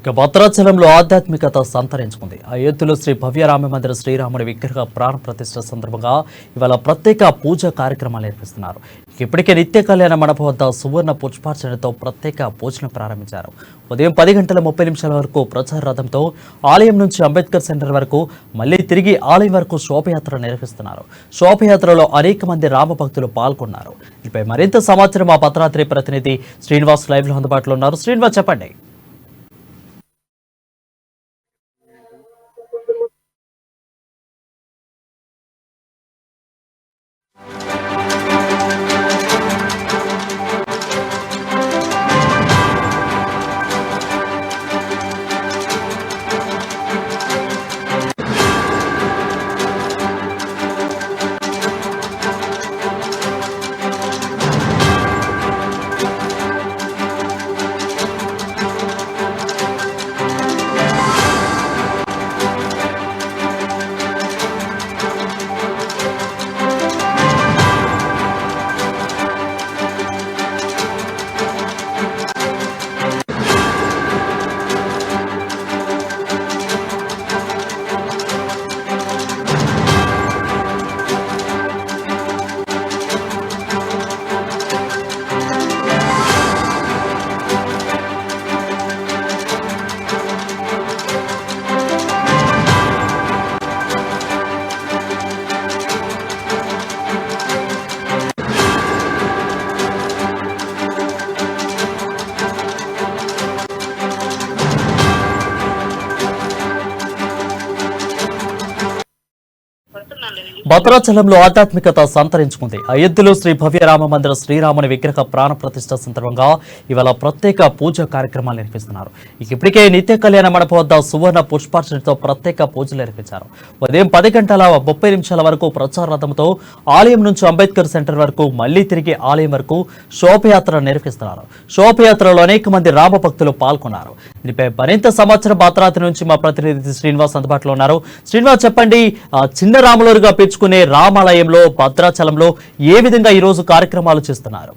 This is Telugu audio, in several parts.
ఇక భద్రాచలంలో ఆధ్యాత్మికత సంతరించుకుంది. అయోధ్యలో శ్రీ భవ్య రామ మందిర శ్రీరాముడి విగ్రహ ప్రాణ ప్రతిష్ఠ సందర్భంగా ఇవాళ ప్రత్యేక పూజా కార్యక్రమాలు నిర్వహిస్తున్నారు. ఇప్పటికే నిత్య కళ్యాణ మండపం వద్ద సువర్ణ పుష్పార్చనతో ప్రత్యేక పూజను ప్రారంభించారు. ఉదయం 10:30 వరకు ప్రచార రథంతో ఆలయం నుంచి అంబేద్కర్ సెంటర్ వరకు మళ్లీ తిరిగి ఆలయం వరకు శోభయాత్ర నిర్వహిస్తున్నారు. శోభయాత్రలో అనేక మంది రామ భక్తులు పాల్గొన్నారు. దీనిపై మరింత సమాచారం మా భద్రాద్రి ప్రతినిధి శ్రీనివాస్ లైవ్ లో అందుబాటులో ఉన్నారు. శ్రీనివాస్, చెప్పండి. భద్రాచలంలో ఆధ్యాత్మికత సంతరించుకుంది. అయోధ్యలో శ్రీ భవ్య రామ మందిర శ్రీరాముని విగ్రహ ప్రాణ ప్రతిష్ఠ సందర్భంగా ఇవాళ ప్రత్యేక పూజా కార్యక్రమాలు నిర్వహిస్తున్నారు. ఇప్పటికే నిత్య కళ్యాణ మండపం వద్ద సువర్ణ పుష్పార్చనతో ప్రత్యేక పూజలు నిర్వహించారు. ఉదయం 10:30 వరకు ప్రచార రథంతో ఆలయం నుంచి అంబేద్కర్ సెంటర్ వరకు మళ్లీ తిరిగి ఆలయం వరకు శోభయాత్ర నిర్వహిస్తున్నారు. శోభయాత్రలో అనేక మంది రామ భక్తులు పాల్గొన్నారు. దీనిపై మరింత సమాచారం భద్రాద్రి నుంచి మా ప్రతినిధి శ్రీనివాస్ అందుబాటులో ఉన్నారు. శ్రీనివాస్, చెప్పండి. చిన్న రాములూరుగా పిలుచుకునే రామాలయంలో భద్రాచలంలో ఏ విధంగా ఈ రోజు కార్యక్రమాలు చేస్తున్నారు?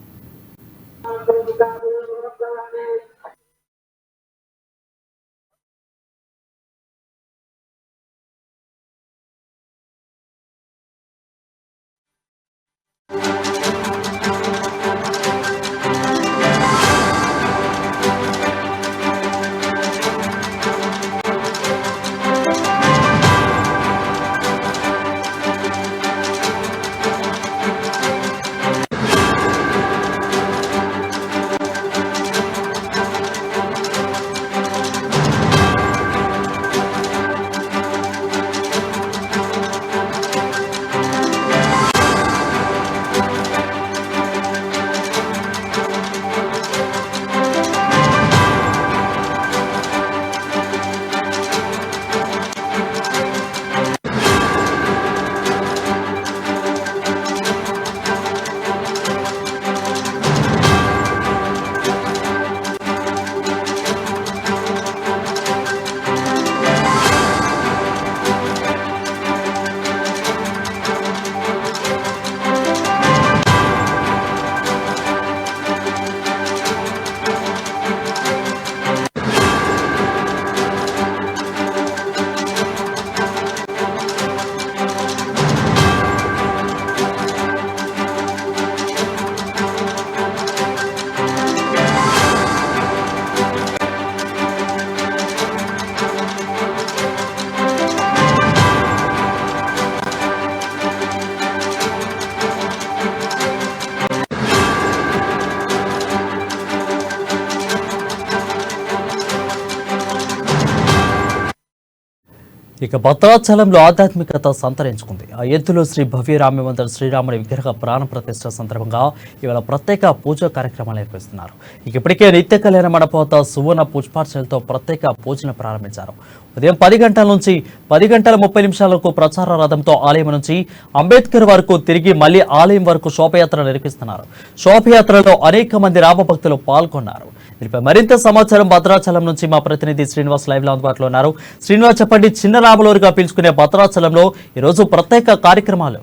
ఇక భద్రాచలంలో ఆధ్యాత్మికత సంతరించుకుంది. అయోధ్యలో శ్రీ భవ్య రామ మందిర శ్రీరాముడి విగ్రహ ప్రాణ ప్రతిష్ఠ సందర్భంగా ఇవాళ ప్రత్యేక పూజా కార్యక్రమాలు నిర్వహిస్తున్నారు. ఇప్పటికే నిత్య కళ్యాణ మండపం వద్ద సువర్ణ పుష్పార్చనలతో ప్రత్యేక పూజను ప్రారంభించారు. ఉదయం 10:30 వరకు ప్రచార రథంతో ఆలయం నుంచి అంబేద్కర్ వరకు తిరిగి మళ్లీ ఆలయం వరకు శోభయాత్ర నిర్వహిస్తున్నారు. శోభయాత్రలో అనేక మంది రామ భక్తులు పాల్గొన్నారు. దీనిపై మరింత సమాచారం భద్రాచలం నుంచి మా ప్రతినిధి శ్రీనివాస్ లైవ్ లో అందుబాటులో ఉన్నారు. శ్రీనివాస్, చెప్పండి. చిన్న రాములూరుగా పిలుచుకునే భద్రాచలంలో ఈరోజు ప్రత్యేక కార్యక్రమాలు.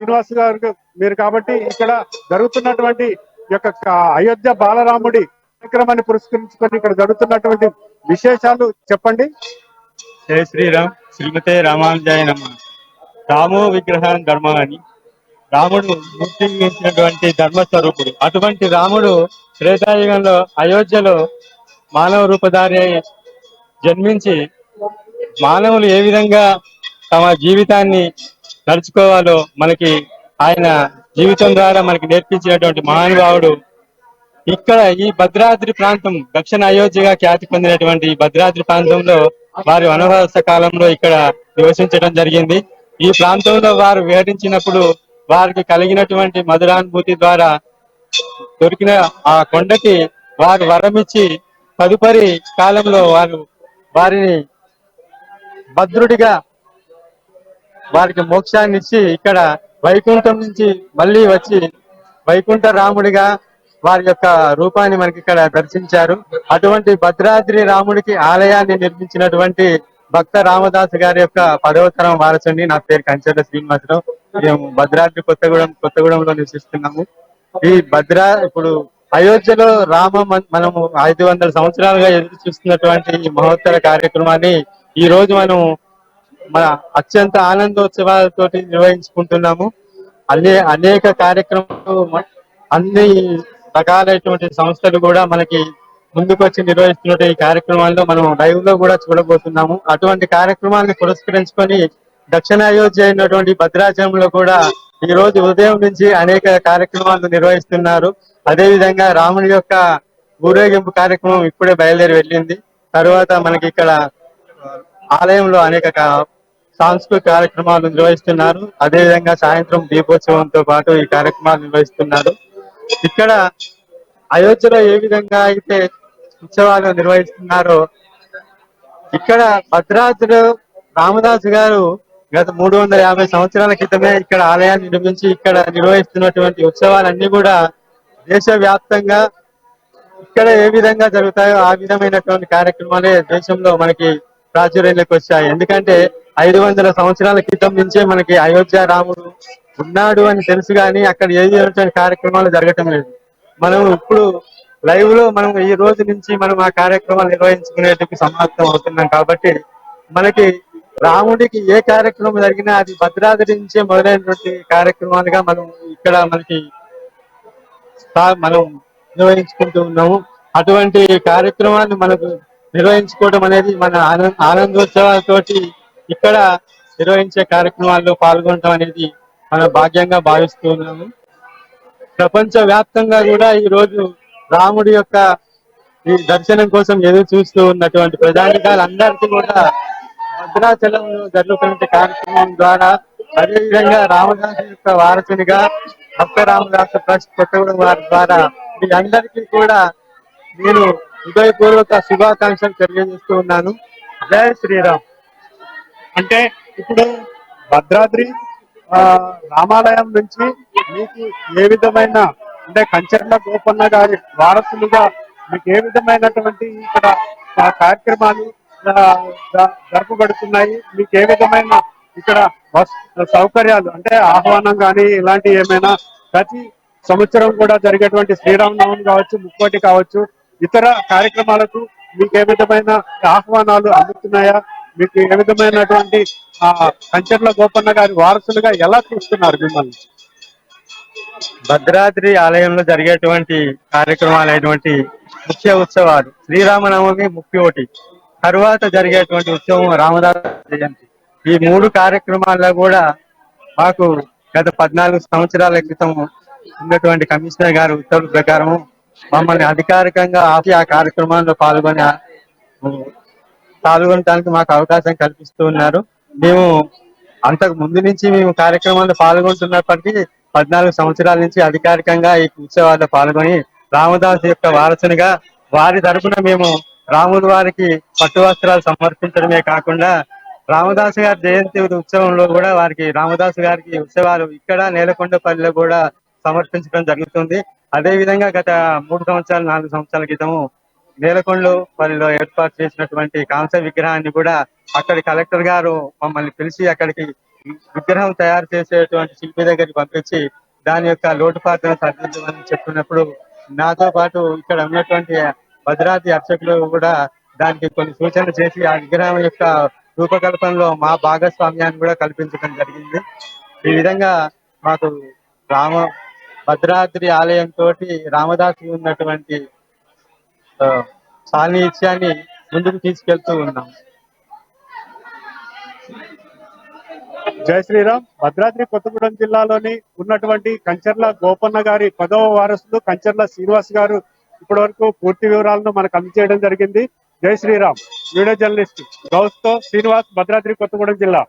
శ్రీనివాస్ గారు మీరు కాబట్టి ఇక్కడ జరుగుతున్నటువంటి యొక్క అయోధ్య బాలరాముడి కార్యక్రమాన్ని పురస్కరించుకొని ఇక్కడ జరుగుతున్నటువంటి విశేషాలు చెప్పండి. జై శ్రీరామ్. శ్రీమతే రామానుజాయ నమ. రామో విగ్రహం ధర్మ అని రాముడు మూర్తించినటువంటి ధర్మస్వరూపుడు. అటువంటి రాముడు త్రేతాయుగంలో అయోధ్యలో మానవ రూపధారి అయి జన్మించి మానవులు ఏ విధంగా తమ జీవితాన్ని నడుచుకోవాలో మనకి ఆయన జీవితం ద్వారా మనకి నేర్పించినటువంటి మహానుభావుడు. ఇక్కడ ఈ భద్రాద్రి ప్రాంతం దక్షిణ అయోధ్యగా ఖ్యాతి పొందినటువంటి ఈ భద్రాద్రి ప్రాంతంలో వారి వనవాస కాలంలో ఇక్కడ నివసించడం జరిగింది. ఈ ప్రాంతంలో వారు విహరించినప్పుడు వారికి కలిగినటువంటి మధురానుభూతి ద్వారా దొరికిన ఆ కొండకి వారు వరమిచ్చి తదుపరి కాలంలో వారిని భద్రుడిగా వారికి మోక్షాన్ని ఇచ్చి ఇక్కడ వైకుంఠం నుంచి మళ్ళీ వచ్చి వైకుంఠ రాముడిగా వారి యొక్క రూపాన్ని మనకి ఇక్కడ దర్శించారు. అటువంటి భద్రాద్రి రాముడికి ఆలయాన్ని నిర్మించినటువంటి భక్త రామదాసు గారి యొక్క 10వ తరం వారసుని. నా పేరు కంచెల శ్రీనివాసరావు. మేము భద్రాద్రి కొత్తగూడెంలో నివసిస్తున్నాము. ఈ ఇప్పుడు అయోధ్యలో మనము 500 సంవత్సరాలుగా ఎదురు చూస్తున్నటువంటి ఈ మహోత్తర కార్యక్రమాన్ని ఈ రోజు మనం మన అత్యంత ఆనందోత్సవాలతోటి నిర్వహించుకుంటున్నాము. అనేక కార్యక్రమాలు, అన్ని రకాలైనటువంటి సంస్థలు కూడా మనకి ముందుకొచ్చి నిర్వహిస్తున్న ఈ కార్యక్రమాల్లో మనం లైవ్ లో కూడా చూడబోతున్నాము. అటువంటి కార్యక్రమాన్ని పురస్కరించుకొని దక్షిణ అయోధ్య అయినటువంటి భద్రాచలంలో కూడా ఈ రోజు ఉదయం నుంచి అనేక కార్యక్రమాలు నిర్వహిస్తున్నారు. అదే విధంగా రాముడి యొక్క ఊరేగింపు కార్యక్రమం ఇప్పుడే బయలుదేరి వెళ్ళింది. తర్వాత మనకి ఇక్కడ ఆలయంలో అనేక సాంస్కృతిక కార్యక్రమాలు నిర్వహిస్తున్నారు. అదేవిధంగా సాయంత్రం దీపోత్సవంతో పాటు ఈ కార్యక్రమాలు నిర్వహిస్తున్నారు. ఇక్కడ అయోధ్యలో ఏ విధంగా అయితే ఉత్సవాలు నిర్వహిస్తున్నారో ఇక్కడ భద్రాద్రిలో రామదాసు గారు గత 350 సంవత్సరాల క్రితమే ఇక్కడ ఆలయాన్ని నిర్మించి ఇక్కడ నిర్వహిస్తున్నటువంటి ఉత్సవాలన్నీ కూడా దేశవ్యాప్తంగా ఇక్కడ ఏ విధంగా జరుగుతాయో ఆ విధమైనటువంటి కార్యక్రమాలే దేశంలో మనకి ప్రాచుర్యంలోకి వచ్చాయి. ఎందుకంటే 500 సంవత్సరాల క్రితం నుంచే మనకి అయోధ్య రాముడు ఉన్నాడు అని తెలుసు, కానీ అక్కడ ఏ విధమైన కార్యక్రమాలు జరగటం లేదు. మనం ఇప్పుడు లైవ్ లో మనం ఈ రోజు నుంచి మనం ఆ కార్యక్రమాలు నిర్వహించుకునేందుకు సమాప్తం అవుతున్నాం. కాబట్టి మనకి రాముడికి ఏ కార్యక్రమం జరిగినా అది భద్రాద్రి నుంచే మొదలైనటువంటి కార్యక్రమాలుగా మనం ఇక్కడ మనం నిర్వహించుకుంటూ ఉన్నాము. అటువంటి కార్యక్రమాన్ని మనకు నిర్వహించుకోవడం అనేది మన ఆనందోత్సవాలతోటి ఇక్కడ నిర్వహించే కార్యక్రమాల్లో పాల్గొనడం అనేది మన భాగ్యంగా భావిస్తూ ఉన్నాము. ప్రపంచ వ్యాప్తంగా కూడా ఈ రోజు రాముడి యొక్క ఈ దర్శనం కోసం ఎదురు చూస్తూ ఉన్నటువంటి ప్రజానికాలందరికీ కూడా భద్రాచలంలో జరుగుతున్న కార్యక్రమం ద్వారా, అదేవిధంగా రామదాసు యొక్క వారసునిగా భక్త రామదాసు ట్రస్ట్ కొత్తగూడెం వారి ద్వారా వీళ్ళందరికీ కూడా నేను హృదయపూర్వక శుభాకాంక్షలు తెలియజేస్తూ ఉన్నాను. జై శ్రీరామ్. అంటే ఇప్పుడు భద్రాద్రి రామాలయం నుంచి మీకు ఏ విధమైన, అంటే కంచర్ల గోపన్న గారి వారసులుగా మీకు ఏ విధమైనటువంటి ఇక్కడ కార్యక్రమాలు జరపబడుతున్నాయి? మీకు ఏ విధమైన ఇక్కడ సౌకర్యాలు, అంటే ఆహ్వానం కానీ ఇలాంటి ఏమైనా ప్రతి సంవత్సరం కూడా జరిగేటువంటి శ్రీరామనవమి కావచ్చు, ముక్కోటి కావచ్చు, ఇతర కార్యక్రమాలకు మీకు ఏ విధమైన ఆహ్వానాలు అందుతున్నాయా? మీకు ఏ విధమైనటువంటి కంచర్ల గోపన్న గారి వారసులుగా ఎలా చూస్తున్నారు మిమ్మల్ని? భద్రాద్రి ఆలయంలో జరిగేటువంటి కార్యక్రమాలైనటువంటి ముఖ్య ఉత్సవాలు శ్రీరామనవమి, ముక్కోటి, తరువాత జరిగేటువంటి ఉత్సవం రామదాసు జయంతి. ఈ 3 కార్యక్రమాల్లో కూడా మాకు గత 14 సంవత్సరాల క్రితం ఉన్నటువంటి కమిషనర్ గారి ఉత్తర్వుల ప్రకారం మమ్మల్ని అధికారికంగా ఆ కార్యక్రమాల్లో పాల్గొనడానికి మాకు అవకాశం కల్పిస్తూ ఉన్నారు. మేము అంతకు ముందు నుంచి మేము కార్యక్రమాల్లో పాల్గొంటున్నప్పటికీ 14 సంవత్సరాల నుంచి అధికారికంగా ఈ ఉత్సవాల్లో పాల్గొని రామదాసు యొక్క వారసునిగా వారి తరఫున మేము రాముడు వారికి పట్టు వస్త్రాలు సమర్పించడమే కాకుండా రామదాసు గారి జయంతి ఉత్సవంలో కూడా వారికి రామదాసు గారికి ఉత్సవాలు ఇక్కడ నేలకొండపల్లిలో కూడా సమర్పించడం జరుగుతుంది. అదే విధంగా గత 3 సంవత్సరాలు 4 సంవత్సరాల క్రితము నేలకొండపల్లిలో ఏర్పాటు చేసినటువంటి కాంస విగ్రహాన్ని కూడా అక్కడి కలెక్టర్ గారు మమ్మల్ని పిలిచి అక్కడికి విగ్రహం తయారు చేసేటువంటి శిల్పి దగ్గరికి పంపించి దాని యొక్క లోటుపాట్లను సరిదిద్దమని చెప్పినప్పుడు నాతో పాటు ఇక్కడ ఉన్నటువంటి భద్రాద్రి అర్చకులు కూడా దానికి కొన్ని సూచనలు చేసి ఆ విగ్రహం యొక్క రూపకల్పనలో మా భాగస్వామ్యాన్ని కూడా కల్పించడం జరిగింది. ఈ విధంగా మాకు రామ భద్రాద్రి ఆలయం తోటి రామదాసు ఉన్నటువంటి ఆ, సాన్నిహిత్యాన్ని ముందుకు తీసుకెళ్తూ ఉన్నాం. జై శ్రీరామ్. భద్రాద్రి కొత్తగూడెం జిల్లాలోని ఉన్నటువంటి కంచర్ల గోపన్న గారి 10వ వారసులు కంచర్ల శ్రీనివాస్ గారు ఇప్పటి వరకు పూర్తి వివరాలను మనకు అందజేయడం జరిగింది. జై శ్రీరామ్. వీడియో జర్నలిస్ట్ గౌస్ తో శ్రీనివాస్, భద్రాద్రి కొత్తగూడెం జిల్లా.